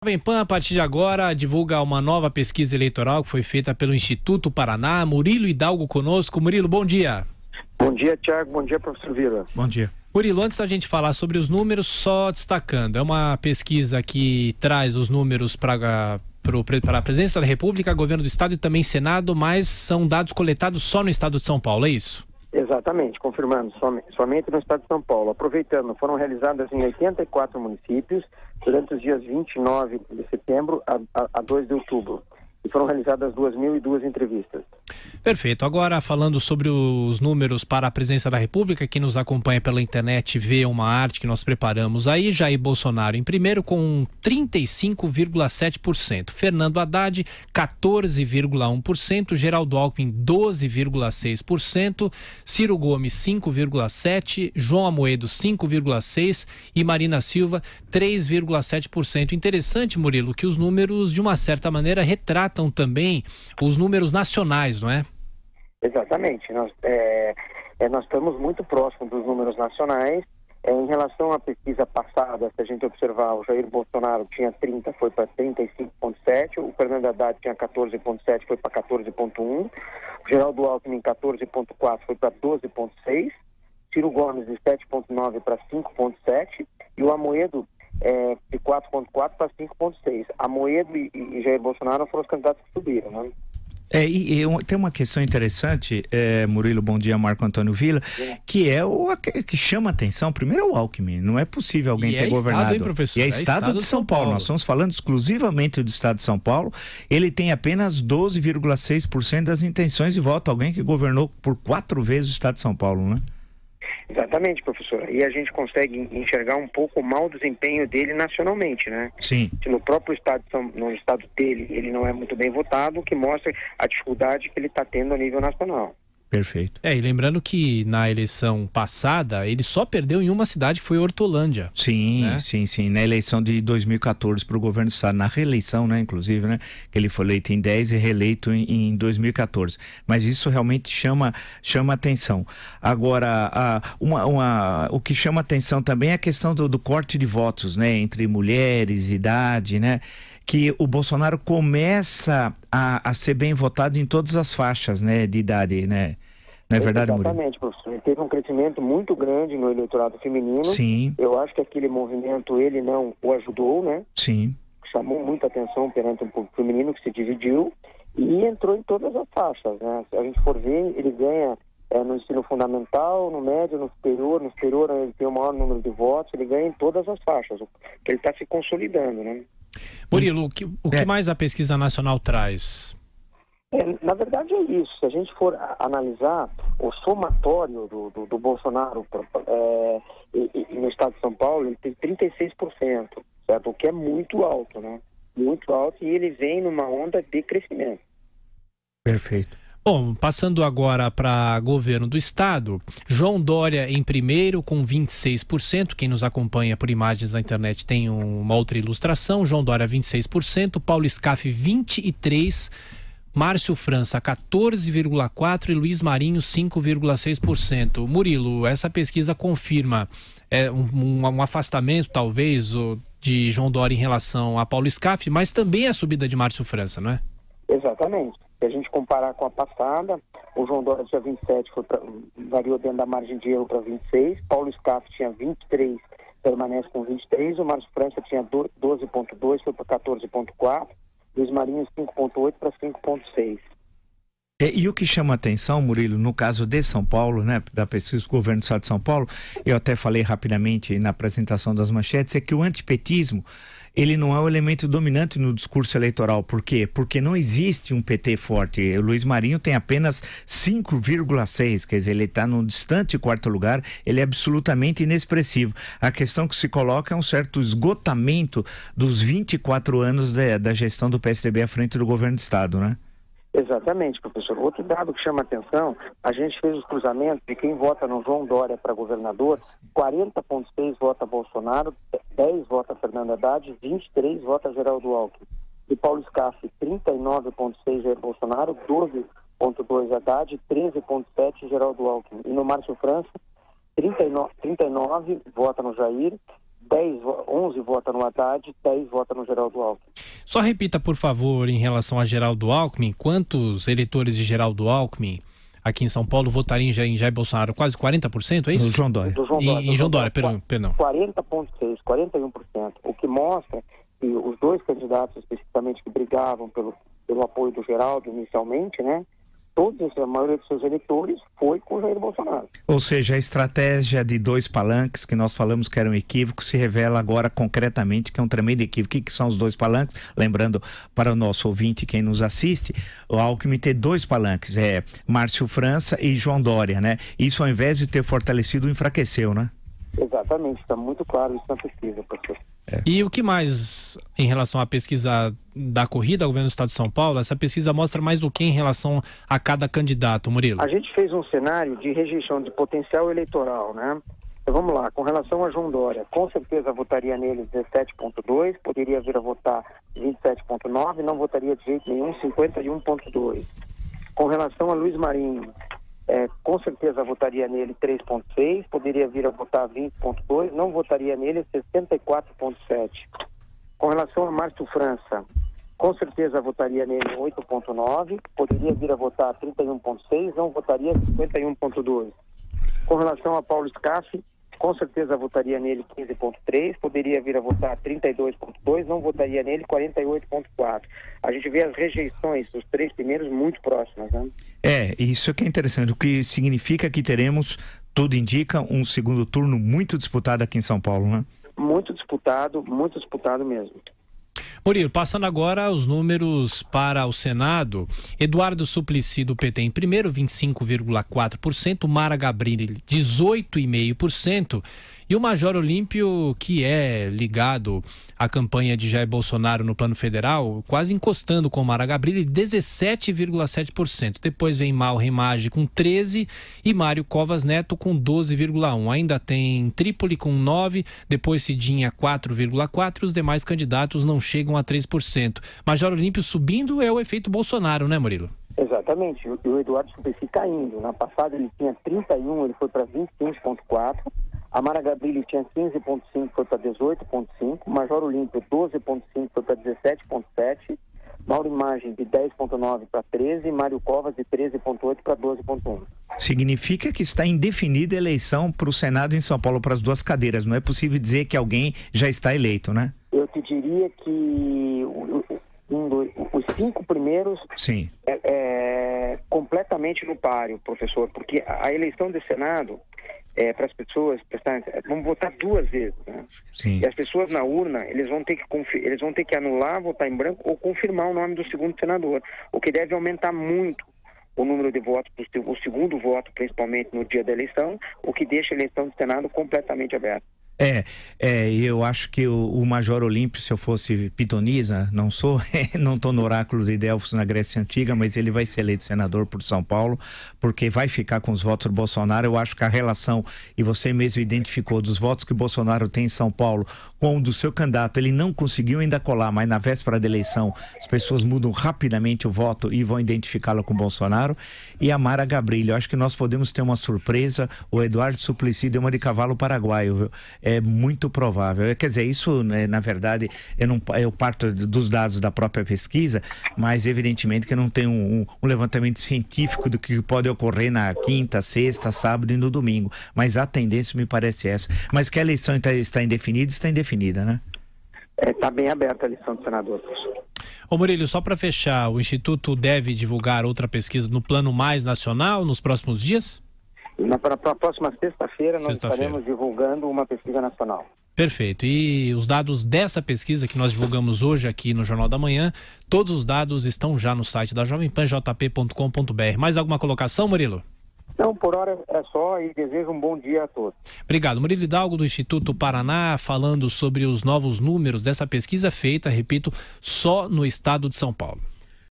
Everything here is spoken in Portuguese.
Jovem Pan, a partir de agora, divulga uma nova pesquisa eleitoral que foi feita pelo Instituto Paraná. Murilo Hidalgo conosco. Murilo, bom dia. Bom dia, Tiago. Bom dia, professor Vila. Bom dia. Murilo, antes da gente falar sobre os números, só destacando, é uma pesquisa que traz os números para a presidência da República, governo do Estado e também Senado, mas são dados coletados só no Estado de São Paulo, é isso? Exatamente, confirmando, somente no Estado de São Paulo. Aproveitando, foram realizadas em 84 municípios durante os dias 29 de setembro a 2 de outubro. E foram realizadas 2.002 entrevistas. Perfeito. Agora, falando sobre os números para a presidência da República, quem nos acompanha pela internet vê uma arte que nós preparamos aí. Jair Bolsonaro em primeiro com 35,7%. Fernando Haddad, 14,1%. Geraldo Alckmin, 12,6%. Ciro Gomes, 5,7%. João Amoedo, 5,6%. E Marina Silva, 3,7%. Interessante, Murilo, que os números, de uma certa maneira, retratam também os números nacionais, não é? Exatamente. Nós estamos muito próximos dos números nacionais. Em relação à pesquisa passada, se a gente observar, o Jair Bolsonaro tinha 30, foi para 35,7%, o Fernando Haddad tinha 14,7%, foi para 14,1%, o Geraldo Alckmin 14,4%, foi para 12,6%, Ciro Gomes de 7,9% para 5,7% e o Amoedo de 4,4% para 5,6%. Amoedo e Jair Bolsonaro foram os candidatos que subiram, né? Tem uma questão interessante, Murilo, bom dia, Marco Antônio Villa, que que chama atenção. Primeiro é o Alckmin, não é possível alguém ter governado. Estado, hein, professor? E é estado de São Paulo, nós estamos falando exclusivamente do estado de São Paulo. Ele tem apenas 12,6% das intenções de voto, alguém que governou por 4 vezes o estado de São Paulo, né? Exatamente, professor. E a gente consegue enxergar um pouco o mau desempenho dele nacionalmente, né? Sim. Se no próprio estado, no estado dele, ele não é muito bem votado, o que mostra a dificuldade que ele está tendo a nível nacional. Perfeito. E lembrando que na eleição passada, ele só perdeu em uma cidade, que foi Hortolândia. Sim, né? sim. Na eleição de 2014 para o governo do estado, na reeleição, né, inclusive, né? Que ele foi eleito em 10 e reeleito em 2014. Mas isso realmente chama atenção. Agora, o que chama atenção também é a questão do corte de votos, né? Entre mulheres, idade, né? Que o Bolsonaro começa a ser bem votado em todas as faixas, né, de idade, né? Não é verdade, Murilo? Exatamente, professor. Ele teve um crescimento muito grande no eleitorado feminino. Sim. Eu acho que aquele movimento, ele não o ajudou, né? Sim. Chamou muita atenção perante o público feminino, que se dividiu, e entrou em todas as faixas, né? Se a gente for ver, ele ganha no ensino fundamental, no médio, no superior. No superior ele tem o maior número de votos, ele ganha em todas as faixas. Ele está se consolidando, né? Murilo, o que mais a pesquisa nacional traz? Na verdade é isso. Se a gente for analisar o somatório do Bolsonaro no estado de São Paulo, ele tem 36%, certo? O que é muito alto, né? Muito alto, e ele vem numa onda de crescimento. Perfeito. Bom, passando agora para governo do estado, João Dória em primeiro com 26%, quem nos acompanha por imagens na internet tem uma outra ilustração, João Dória 26%, Paulo Scaff 23%, Márcio França 14,4% e Luiz Marinho 5,6%. Murilo, essa pesquisa confirma um afastamento talvez de João Dória em relação a Paulo Scaff, mas também a subida de Márcio França, não é? Exatamente. Se a gente comparar com a passada, o João Dória tinha 27, variou dentro da margem de erro para 26, Paulo Scaff tinha 23, permanece com 23, o Márcio França tinha 12,2, foi para 14,4, Luiz Marinho 5,8 para 5,6. E o que chama atenção, Murilo, no caso de São Paulo, né, da pesquisa do governo do estado de São Paulo, eu até falei rapidamente na apresentação das manchetes, é que o antipetismo, ele não é o elemento dominante no discurso eleitoral. Por quê? Porque não existe um PT forte. O Luiz Marinho tem apenas 5,6, quer dizer, ele está no distante quarto lugar, ele é absolutamente inexpressivo. A questão que se coloca é um certo esgotamento dos 24 anos da gestão do PSDB à frente do governo do estado, né? Exatamente, professor. Outro dado que chama atenção, a gente fez os cruzamentos de quem vota no João Dória para governador, 40,6 vota Bolsonaro, 10 vota Fernando Haddad, 23 vota Geraldo Alckmin. E Paulo Scaff, 39,6 Jair Bolsonaro, 12,2 Haddad, 13,7 Geraldo Alckmin. E no Márcio França, 39 vota no Jair, 11 votam no Haddad, 10 votam no Geraldo Alckmin. Só repita, por favor, em relação a Geraldo Alckmin, quantos eleitores de Geraldo Alckmin aqui em São Paulo votariam em Jair Bolsonaro? Quase 40%, é isso? No João Dória. Em João Dória, perdão. 40,6%, 41%. O que mostra que os dois candidatos, especificamente, que brigavam pelo apoio do Geraldo inicialmente, né? A maioria dos seus eleitores foi com o Jair Bolsonaro. Ou seja, a estratégia de dois palanques que nós falamos que era um equívoco se revela agora concretamente que é um tremendo equívoco. O que são os dois palanques? Lembrando para o nosso ouvinte, quem nos assiste, o Alckmin ter dois palanques, Márcio França e João Dória, né? Isso, ao invés de ter fortalecido, enfraqueceu, né? Exatamente, está muito claro isso na pesquisa, professor. E o que mais em relação à pesquisa da corrida ao governo do Estado de São Paulo? Essa pesquisa mostra mais o que em relação a cada candidato, Murilo? A gente fez um cenário de rejeição de potencial eleitoral, né? Então vamos lá, com relação a João Dória, com certeza votaria nele 17,2, poderia vir a votar 27,9, não votaria de jeito nenhum 51,2. Com relação a Luiz Marinho, com certeza votaria nele 3,6, poderia vir a votar 20,2, não votaria nele 64,7. Com relação a Márcio França, com certeza votaria nele 8,9, poderia vir a votar 31,6, não votaria 51,2. Com relação a Paulo Scaff, com certeza votaria nele 15,3, poderia vir a votar 32,2, não votaria nele 48,4. A gente vê as rejeições dos três primeiros muito próximas, né? Isso que é interessante, o que significa que teremos, tudo indica, um segundo turno muito disputado aqui em São Paulo, né? Muito disputado mesmo. Murilo, passando agora os números para o Senado, Eduardo Suplicy do PT em primeiro, 25,4%, Mara Gabrilli 18,5%, e o Major Olímpio, que é ligado à campanha de Jair Bolsonaro no plano federal, quase encostando com Mara Gabrilli, 17,7%. Depois vem Mauro Remage com 13% e Mário Covas Neto com 12,1%. Ainda tem Trípoli com 9%, depois Cidinha 4,4%, os demais candidatos não chegam a 3%. Major Olímpio subindo é o efeito Bolsonaro, né, Murilo? Exatamente, o Eduardo Suplicy caindo. Na passada ele tinha 31%, ele foi para 25,4%. A Mara Gabrilli tinha 15,5%, foi para 18,5%. Major Olímpio 12,5%, foi para 17,7%. Mauro Imagem de 10,9% para 13%. Mário Covas de 13,8% para 12,1%. Significa que está indefinida a eleição para o Senado em São Paulo, para as duas cadeiras. Não é possível dizer que alguém já está eleito, né? Eu te diria que os 5 primeiros Sim. Completamente no páreo, professor, porque a eleição do Senado para as pessoas vão votar 2 vezes, né? Sim. E as pessoas na urna eles vão ter que anular, votar em branco ou confirmar o nome do segundo senador, o que deve aumentar muito o número de votos, o segundo voto, principalmente no dia da eleição, o que deixa a eleição do Senado completamente aberta. Eu acho que o Major Olímpio, se eu fosse pitonisa, não sou, não estou no oráculo de Delfos na Grécia Antiga, mas ele vai ser eleito senador por São Paulo, porque vai ficar com os votos do Bolsonaro. Eu acho que a relação, e você mesmo identificou, dos votos que o Bolsonaro tem em São Paulo com o do seu candidato, ele não conseguiu ainda colar, mas na véspera da eleição as pessoas mudam rapidamente o voto e vão identificá-lo com o Bolsonaro. E a Mara Gabrilli, eu acho que nós podemos ter uma surpresa, o Eduardo Suplicy deu uma de cavalo paraguaio, viu? É muito provável. Quer dizer, isso, né, na verdade, eu parto dos dados da própria pesquisa, mas evidentemente que eu não tenho um levantamento científico do que pode ocorrer na quinta, sexta, sábado e no domingo. Mas a tendência me parece essa. Mas que a eleição está indefinida, né? Está bem aberta a eleição do senador, professor. Ô Murilo, só para fechar, o Instituto deve divulgar outra pesquisa no plano mais nacional nos próximos dias? Para a próxima sexta-feira nós estaremos divulgando uma pesquisa nacional. Perfeito. E os dados dessa pesquisa que nós divulgamos hoje aqui no Jornal da Manhã, todos os dados estão já no site da Jovem Pan, jp.com.br. Mais alguma colocação, Murilo? Não, por hora é só e desejo um bom dia a todos. Obrigado. Murilo Hidalgo, do Instituto Paraná, falando sobre os novos números dessa pesquisa feita, repito, só no estado de São Paulo.